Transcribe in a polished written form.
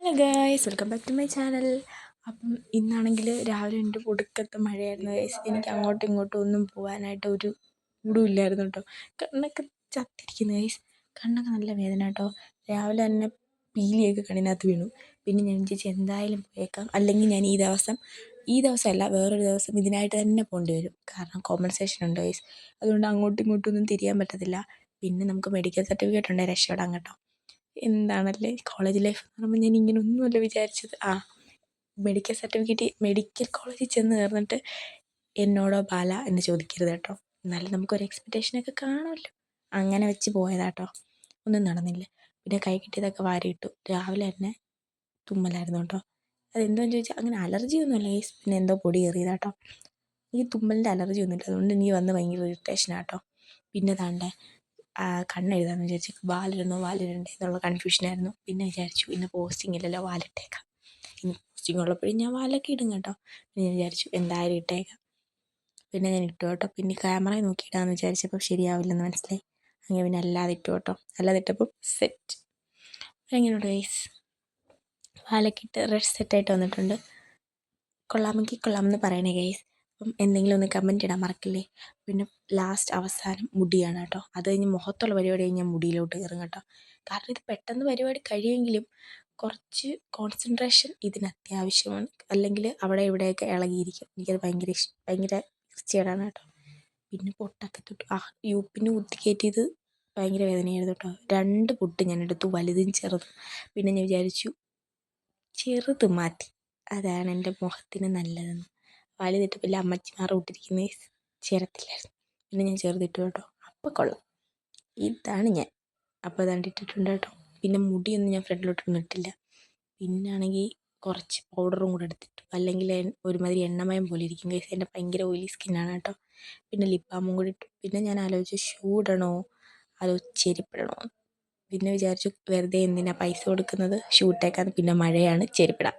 Hello guys, welcome back to my channel. അപ്പം ഇന്നാണെങ്കിൽ രാവിലെ എൻ്റെ ഒടുക്കത്തെ മഴയായിരുന്നു ഗൈസ്. എനിക്ക് അങ്ങോട്ടും ഇങ്ങോട്ടും ഒന്നും പോകാനായിട്ട് ഒരു മൂടുമില്ലായിരുന്നു കേട്ടോ. കണ്ണൊക്കെ ചത്തിരിക്കുന്നു ഗൈസ്. കണ്ണൊക്കെ നല്ല വേദന കേട്ടോ. രാവിലെ തന്നെ പീലിയൊക്കെ കണ്ണിനകത്ത് വീണു. പിന്നെ ഞാൻ ചേച്ചി എന്തായാലും പോയേക്കാം, അല്ലെങ്കിൽ ഞാൻ ഈ ദിവസമല്ല വേറൊരു ദിവസം ഇതിനായിട്ട് തന്നെ പോകേണ്ടി വരും. കാരണം കോമ്പൻസേഷൻ ഉണ്ട് ഗൈസ്. അതുകൊണ്ട് അങ്ങോട്ടും ഇങ്ങോട്ടും ഒന്നും തിരിയാൻ പറ്റത്തില്ല. പിന്നെ നമുക്ക് മെഡിക്കൽ സർട്ടിഫിക്കറ്റ് ഉണ്ടെങ്കിൽ രക്ഷപ്പെടാം കേട്ടോ. എന്താണല്ലേ കോളേജ് ലൈഫ് എന്ന് പറയുമ്പോൾ ഞാൻ ഇങ്ങനെ ഒന്നുമല്ല വിചാരിച്ചത്. മെഡിക്കൽ കോളേജിൽ ചെന്ന് കയറിയിട്ട് എന്നോടോ ബാല എന്ന് ചോദിക്കരുത് കേട്ടോ. എന്നാലും നമുക്കൊരു എക്സ്പെക്റ്റേഷനൊക്കെ കാണുമല്ലോ. അങ്ങനെ വെച്ച് പോയതാട്ടോ. ഒന്നും നടന്നില്ല. പിന്നെ കൈ കിട്ടിയതൊക്കെ വാരിയിട്ടു. രാവിലെ തന്നെ തുമ്മലായിരുന്നു കേട്ടോ. അതെന്തോന്ന് ചോദിച്ചാൽ അങ്ങനെ അലർജിയൊന്നുമില്ല ഗൈസ്. പിന്നെ എന്തോ പൊടി കയറിയതാട്ടോ. ഈ തുമ്മലിൻ്റെ അലർജി ഒന്നുമില്ല. അതുകൊണ്ട് എനിക്ക് വന്ന് ഭയങ്കര ഇറിറ്റേഷനാട്ടോ. പിന്നെ താണ്ടെ കണ്ണെഴുതാമെന്ന് വിചാരിച്ചു. വാലിടണ്ടേ എന്നുള്ള കൺഫ്യൂഷനായിരുന്നു. പിന്നെ വിചാരിച്ചു ഇന്ന് പോസ്റ്റിംഗ് ഇല്ലല്ലോ, വാലിട്ടേക്കാം. ഇന്ന് പോസ്റ്റിംഗ് ഉള്ളപ്പോഴും ഞാൻ വാലൊക്കെ ഇടും കേട്ടോ. പിന്നെ ഞാൻ വിചാരിച്ചു എന്തായാലും ഇട്ടേക്കാം. പിന്നെ ഞാൻ ഇട്ടു കേട്ടോ. പിന്നെ ക്യാമറയിൽ നോക്കിയിടാമെന്ന് വിചാരിച്ചപ്പോൾ ശരിയാവില്ലെന്ന് മനസ്സിലായി. അങ്ങനെ പിന്നെ അല്ലാതെ ഇട്ടു കേട്ടോ. അല്ലാതെ ഇട്ടപ്പോൾ സെറ്റ്. എങ്ങനെയുണ്ട് ഗൈസ്? വാലൊക്കെ ഇട്ട് റെഡ് സെറ്റായിട്ട് വന്നിട്ടുണ്ട്. കൊള്ളാമെങ്കിൽ കൊള്ളാമെന്ന് പറയണേ ഗൈസ്. അപ്പം എന്തെങ്കിലും ഒന്ന് കമൻറ്റ് ഇടാൻ മറക്കില്ലേ. പിന്നെ അവസാനം മുടിയാണ് കേട്ടോ. അത് കഴിഞ്ഞ് മുഖത്തുള്ള പരിപാടി കഴിഞ്ഞാൽ മുടിയിലോട്ട് കയറും കേട്ടോ. കാരണം ഇത് പെട്ടെന്ന് പരിപാടി കഴിയുമെങ്കിലും കുറച്ച് കോൺസെൻട്രേഷൻ ഇതിന് അത്യാവശ്യമാണ്. അല്ലെങ്കിൽ അവിടെ ഇവിടെയൊക്കെ ഇളകിയിരിക്കും. എനിക്കത് ഭയങ്കര ഇറിറ്റേഡാണ് കേട്ടോ. പിന്നെ പൊട്ടൊക്കെ തൊട്ട് പിന്നെ കുത്തിക്കയറ്റിയത് ഭയങ്കര വേദനയായിരുന്നു കേട്ടോ. 2 പൊട്ട് ഞാൻ എടുത്തു, വലുതും ചെറുതും. പിന്നെ ഞാൻ വിചാരിച്ചു ചെറുത് മാറ്റി, അതാണ് എൻ്റെ മുഖത്തിന് നല്ലതെന്ന്. വലുതിട്ടപ്പോൾ അമ്മച്ചിമാർ ഇട്ടിരിക്കുന്നത് ചേരത്തില്ലായിരുന്നു. പിന്നെ ഞാൻ ചെറുതിട്ടു കേട്ടോ. അപ്പം കൊള്ളാം. ഇതാണ് ഞാൻ. അപ്പോൾ അതാണ്ട് ഇട്ടിട്ടുണ്ട് കേട്ടോ. പിന്നെ മുടിയൊന്നും ഞാൻ ഫ്രണ്ടിലോട്ടൊന്നും ഇട്ടില്ല. പിന്നാണെങ്കിൽ കുറച്ച് പൗഡറും കൂടെ എടുത്തിട്ടു. അല്ലെങ്കിൽ ഒരുമാതിരി എണ്ണമയം പോലെ ഇരിക്കും ഗൈസ്. എൻ്റെ ഭയങ്കര ഓയിലി സ്കിന്നാണ് കേട്ടോ. പിന്നെ ലിപ് ബാമും കൂടി ഇട്ടു. പിന്നെ ഞാൻ ആലോചിച്ചു ഷൂ ഇടണോ അതോ ചെരുപ്പിടണോ. പിന്നെ വിചാരിച്ചു വെറുതെ എന്തിനാ പൈസ കൊടുക്കുന്നത്, ഷൂ ഇട്ടേക്കാന്ന്. പിന്നെ മഴയാണ്, ചെരുപ്പിടാം.